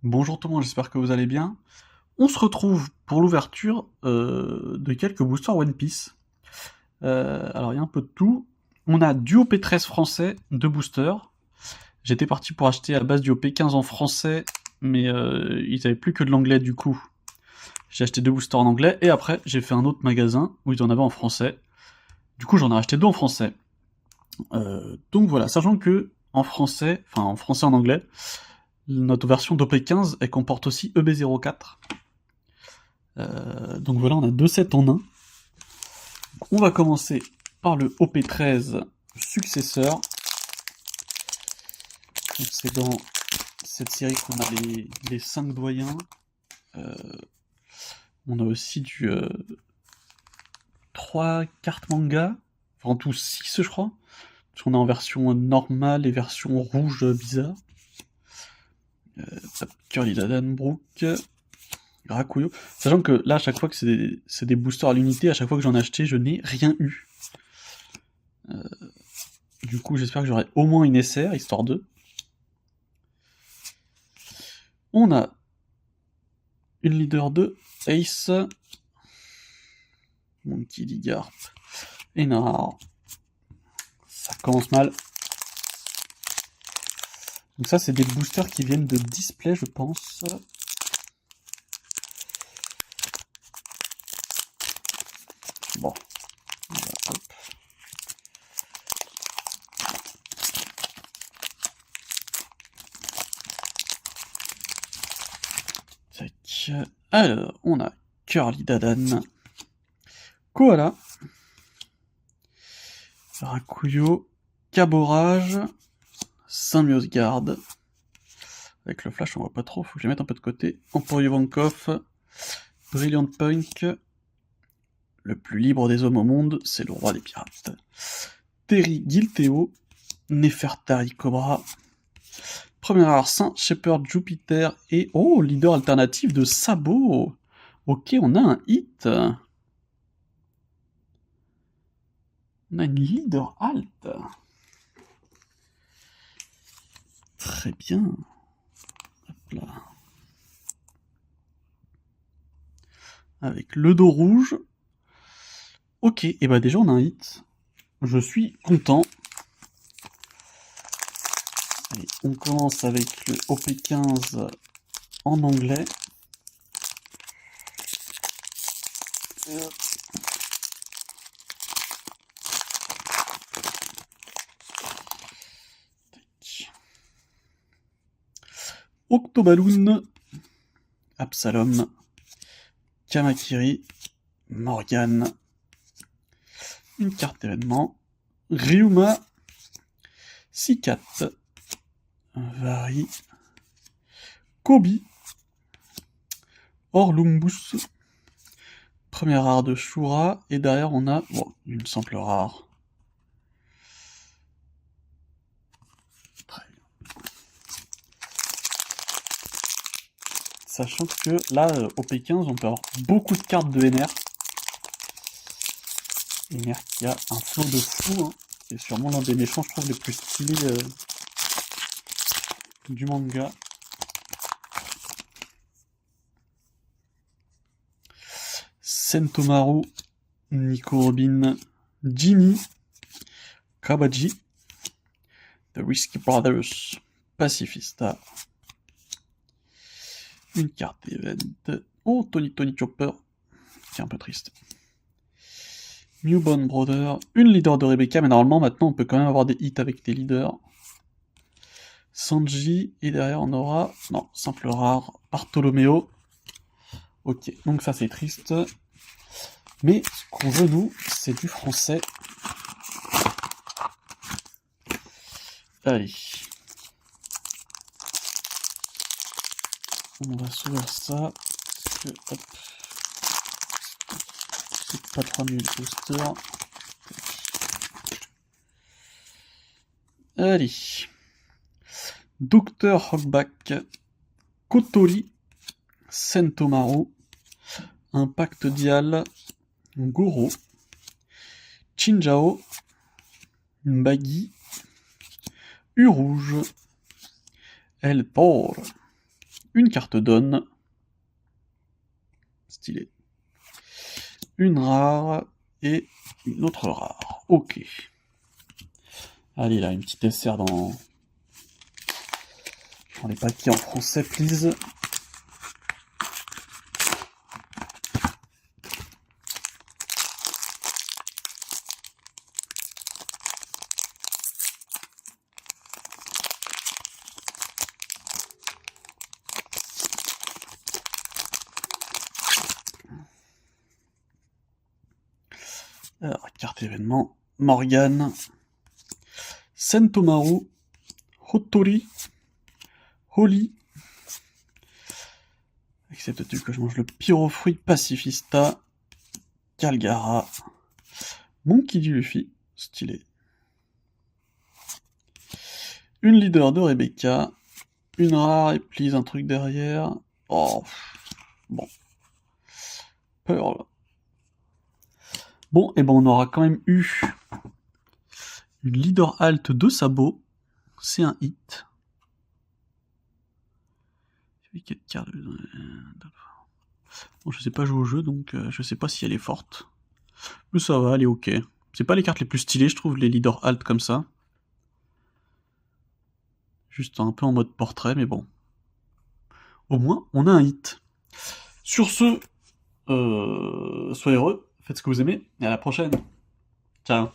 Bonjour tout le monde, j'espère que vous allez bien. On se retrouve pour l'ouverture de quelques boosters One Piece. Alors il y a un peu de tout. On a du OP13 français, deux boosters. J'étais parti pour acheter à la base du OP15 en français, mais ils avaient plus que de l'anglais du coup. J'ai acheté deux boosters en anglais et après j'ai fait un autre magasin où ils en avaient en français. Du coup j'en ai acheté deux en français. Donc voilà, sachant que en français, enfin en français en anglais, notre version d'OP15 elle comporte aussi EB04. Donc voilà, on a deux sets en un. On va commencer par le OP13 successeur. Donc c'est dans cette série qu'on a les 5 doyens. Euh, on a aussi du 3 cartes manga. Enfin en tout 6 je crois. Parce qu'on a en version normale et version rouge bizarre. Curly Dadanbrook. Rakuyo. Sachant que là, à chaque fois que c'est des boosters à l'unité, à chaque fois que j'en ai acheté, je n'ai rien eu. Du coup, j'espère que j'aurai au moins une SR, histoire de. On a une leader de Ace, Monkey D. Garp, et Nar. Ça commence mal. Donc ça, c'est des boosters qui viennent de display, je pense. Bon. Hop. Tac. Alors, on a Curly Dadan, Koala, Rakuyo, Caborage, Symbiote Garde. Avec le flash, on voit pas trop, faut que je les mette un peu de côté. Emporio Vankov, Brilliant Punk, le plus libre des hommes au monde, c'est le roi des pirates. Terry Gilteo, Nefertari Cobra, Premier Arsin, Shepherd Jupiter et oh, leader alternatif de Sabo. Ok, on a un hit. On a une leader alt. Très bien. Hop là. Avec le dos rouge. Ok, et bah déjà on a un hit. Je suis content. Et on commence avec le OP15 en anglais. Octoballoon, Absalom, Kamakiri, Morgan, une carte événement, Ryuma, Sikat, Vari, Kobe, Orlumbus, première rare de Shura, et derrière on a bon, une simple rare. Très bien. Sachant que là, au P15, on peut avoir beaucoup de cartes de NR. NR qui a un flow de fou, hein. C'est sûrement l'un des méchants, je trouve, les plus stylés du manga. Sentomaru, Nico Robin, Jimmy, Kabaji, The Risky Brothers, Pacifista, une carte event, oh Tony Chopper, qui est un peu triste. Newborn Brother, une leader de Rebecca, mais normalement maintenant on peut quand même avoir des hits avec des leaders. Sanji, et derrière on aura, non, simple rare, Bartolomeo. Ok, donc ça c'est triste. Mais ce qu'on veut nous, c'est du français. Allez. On va s'ouvrir ça. Parce que, hop. C'est pas 3000 posters. Allez. Docteur Hogback. Kotori. Sentomaru. Impact Dial. Goro. Chinjao. Mbagi. U Rouge. El Thor. une carte donne. Stylé. Une rare et une autre rare. Ok. Allez là, une petite SR dans les paquets en français, please. Alors, carte événement, Morgane, Sentomaru, Hottori, Holly. Acceptes-tu que je mange le pyrofruit pacifista, Calgara, Monkey D. Luffy, stylé. Une leader de Rebecca, une rare et please un truc derrière. Oh, bon. Pearl. Bon, et ben on aura quand même eu une leader alt de sabot. C'est un hit. Bon, je sais pas jouer au jeu, donc je sais pas si elle est forte. Mais ça va, elle est ok. C'est pas les cartes les plus stylées, je trouve, les leaders alt comme ça. Juste un peu en mode portrait, mais bon. Au moins, on a un hit. Sur ce, soyez heureux, faites ce que vous aimez, et à la prochaine. Ciao.